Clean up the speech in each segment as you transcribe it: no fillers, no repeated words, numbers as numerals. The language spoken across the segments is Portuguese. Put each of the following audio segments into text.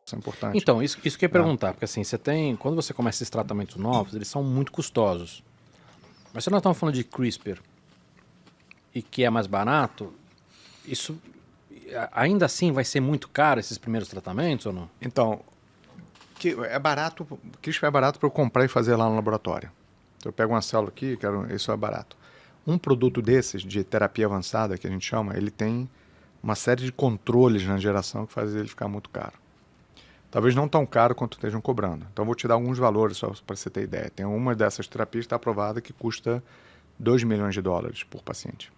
Isso é importante. Então, isso que eu ia perguntar, porque assim, quando você começa esses tratamentos novos, eles são muito custosos. Mas se nós estamos falando de CRISPR e que é mais barato, isso ainda assim vai ser muito caro esses primeiros tratamentos ou não? Então, é barato, CRISPR é barato para eu comprar e fazer lá no laboratório. Então, eu pego uma célula aqui, isso é barato. Um produto desses, de terapia avançada, que a gente chama, ele tem uma série de controles na geração que faz ele ficar muito caro. Talvez não tão caro quanto estejam cobrando. Então, eu vou te dar alguns valores só para você ter ideia. Tem uma dessas terapias que está aprovada que custa $2 milhões por paciente.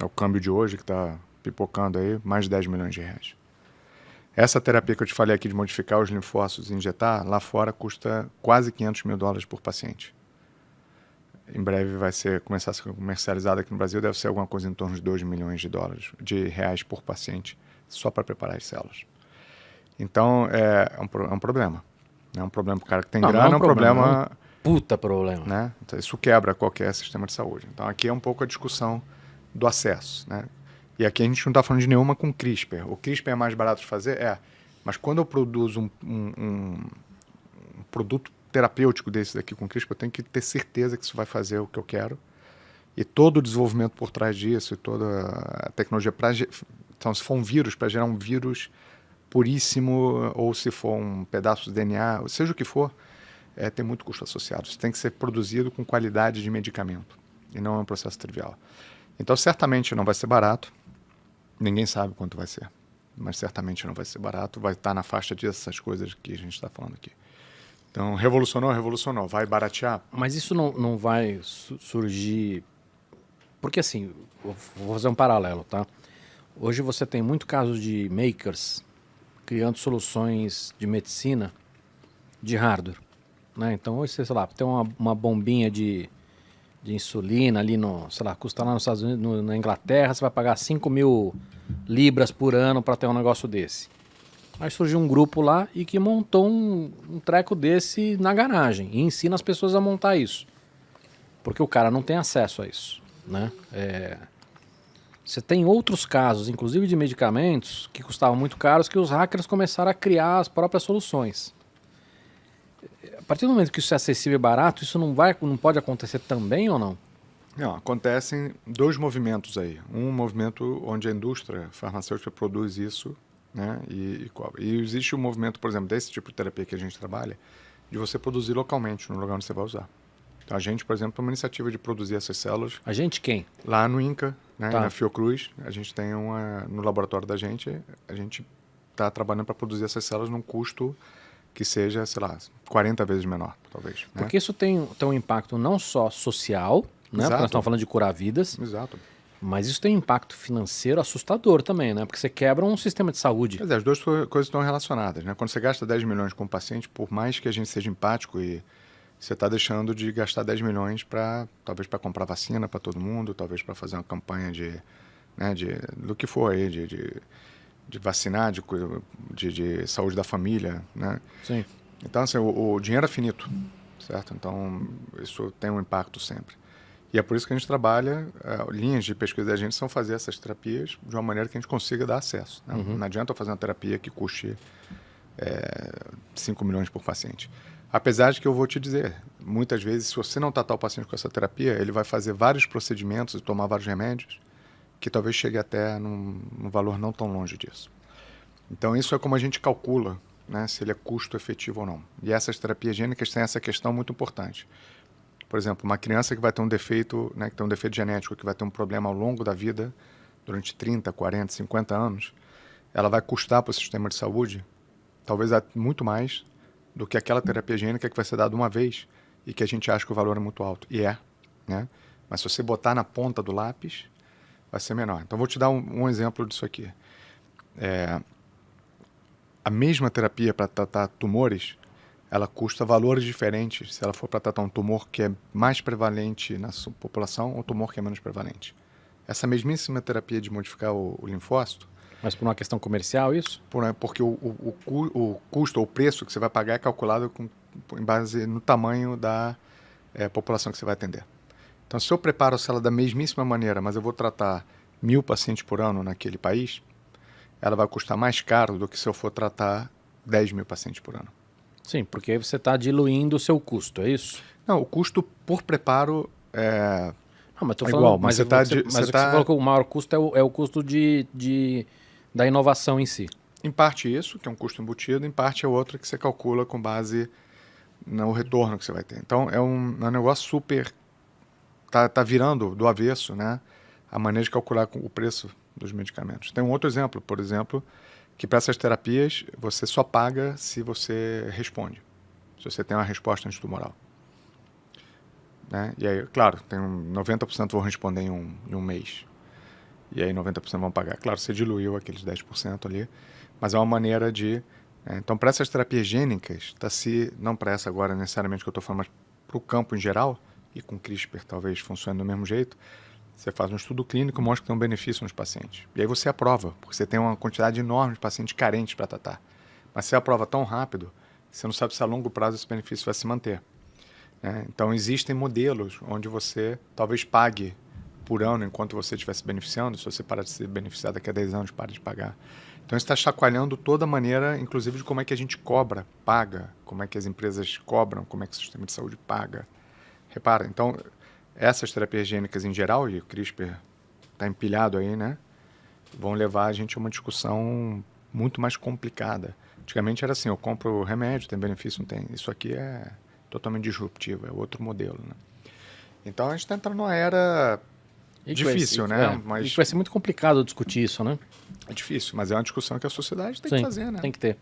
É o câmbio de hoje que está pipocando aí, mais de R$10 milhões. Essa terapia que eu te falei aqui de modificar os linfócitos e injetar, lá fora custa quase $500 mil por paciente. Em breve vai começar a ser comercializada aqui no Brasil, deve ser alguma coisa em torno de $2 milhões de reais por paciente, só para preparar as células. Então, é um problema. É um problema para o cara que tem grana, é um problema... Puta problema. Né? Então, isso quebra qualquer sistema de saúde. Então, aqui é um pouco a discussão do acesso, né? E aqui a gente não está falando de nenhuma com CRISPR. O CRISPR é mais barato de fazer? Mas quando eu produzo um produto terapêutico desse daqui com CRISPR, eu tenho que ter certeza que isso vai fazer o que eu quero. E todo o desenvolvimento por trás disso, e toda a tecnologia então, se for um vírus, para gerar um vírus puríssimo, ou se for um pedaço de DNA, seja o que for, tem muito custo associado. Isso tem que ser produzido com qualidade de medicamento. E não é um processo trivial. Então, certamente não vai ser barato. Ninguém sabe quanto vai ser. Mas certamente não vai ser barato. Vai estar na faixa dessas coisas que a gente está falando aqui. Então, revolucionou. Vai baratear? Mas isso não vai surgir... Porque assim, vou fazer um paralelo, tá? Hoje você tem muito caso de makers criando soluções de medicina de hardware, né? Então hoje, sei lá, tem uma bombinha de insulina ali custa lá nos Estados Unidos, na Inglaterra, você vai pagar 5 mil libras por ano para ter um negócio desse. Aí surgiu um grupo lá e que montou um treco desse na garagem e ensina as pessoas a montar isso. Porque o cara não tem acesso a isso, né? Você tem outros casos, inclusive de medicamentos, que custavam muito caros, que os hackers começaram a criar as próprias soluções. A partir do momento que isso é acessível e barato, isso não pode acontecer também ou não? Não, acontecem dois movimentos aí. Um movimento onde a indústria farmacêutica produz isso, né, e cobra. E existe um movimento, por exemplo, desse tipo de terapia que a gente trabalha, de você produzir localmente no lugar onde você vai usar. Então, a gente, por exemplo, tem uma iniciativa de produzir essas células. A gente quem? Lá no INCA, né, Tá. na Fiocruz, a gente tem no laboratório da gente, a gente está trabalhando para produzir essas células num custo que seja, sei lá, 40 vezes menor, talvez. Né? Porque isso tem um impacto não só social, né? Porque nós estamos falando de curar vidas. Exato. Mas isso tem um impacto financeiro assustador também, né? Porque você quebra um sistema de saúde. Quer dizer, as duas coisas estão relacionadas, né? Quando você gasta 10 milhões com um paciente, por mais que a gente seja empático, e você está deixando de gastar 10 milhões talvez para comprar vacina para todo mundo, talvez para fazer uma campanha do que for aí, de vacinar, de saúde da família, né? Sim. Então, assim, o dinheiro é finito, certo? Então, isso tem um impacto sempre. E é por isso que a gente trabalha, linhas de pesquisa da gente são fazer essas terapias de uma maneira que a gente consiga dar acesso. Né? Não adianta eu fazer uma terapia que custe 5 milhões por paciente. Apesar de que eu vou te dizer, muitas vezes, se você não tratar o paciente com essa terapia, ele vai fazer vários procedimentos e tomar vários remédios, que talvez chegue até num valor não tão longe disso. Então, isso é como a gente calcula, né, se ele é custo efetivo ou não. E essas terapias gênicas têm essa questão muito importante. Por exemplo, uma criança que vai ter um defeito, né, que tem um defeito genético, que vai ter um problema ao longo da vida, durante 30, 40, 50 anos, ela vai custar para o sistema de saúde, talvez muito mais do que aquela terapia gênica que vai ser dada uma vez e que a gente acha que o valor é muito alto. E né? Mas se você botar na ponta do lápis, vai ser menor. Então, vou te dar um exemplo disso aqui. A mesma terapia para tratar tumores, ela custa valores diferentes se ela for para tratar um tumor que é mais prevalente na sua população ou um tumor que é menos prevalente. Essa mesmíssima terapia de modificar o linfócito... Mas por uma questão comercial, isso? Porque o custo ou o preço que você vai pagar é calculado em base no tamanho da população que você vai atender. Então, se eu preparo a célula da mesmíssima maneira, mas eu vou tratar 1.000 pacientes por ano naquele país, ela vai custar mais caro do que se eu for tratar 10 mil pacientes por ano. Sim, porque aí você está diluindo o seu custo, é isso? Não, o custo por preparo é Não, mas estou igual, falando, mas mas você falou que o maior custo é o custo da inovação em si. Em parte isso, que é um custo embutido, em parte é outra que você calcula com base no retorno que você vai ter. Então é um negócio super... Tá virando do avesso, né, a maneira de calcular o preço dos medicamentos. Tem um outro exemplo, por exemplo, que para essas terapias você só paga se você responde, se você tem uma resposta antitumoral. Né? E aí, claro, tem 90% vão responder em um mês. E aí 90% vão pagar. Claro, você diluiu aqueles 10% ali, mas é uma maneira de... Então, para essas terapias gênicas, não para essa agora necessariamente que eu estou falando, mas para o campo em geral, e com CRISPR talvez funcione do mesmo jeito, você faz um estudo clínico, mostra que tem um benefício nos pacientes. E aí você aprova, porque você tem uma quantidade enorme de pacientes carentes para tratar. Mas você aprova tão rápido, você não sabe se a longo prazo esse benefício vai se manter. Então, existem modelos onde você talvez pague por ano enquanto você estiver se beneficiando. Se você parar de se beneficiar daqui a 10 anos, para de pagar. Então, isso está chacoalhando toda a maneira, inclusive, de como é que a gente cobra, paga, como é que as empresas cobram, como é que o sistema de saúde paga. Repara, então, essas terapias gênicas em geral, e o CRISPR está empilhado aí, né, vão levar a gente a uma discussão muito mais complicada. Antigamente era assim, eu compro remédio, tem benefício, não tem. Isso aqui é totalmente disruptivo, é outro modelo, né? Então, a gente está entrando numa era difícil, né? Mas vai ser muito complicado discutir isso, né? É difícil, mas é uma discussão que a sociedade tem Sim, que fazer, né? Tem que ter.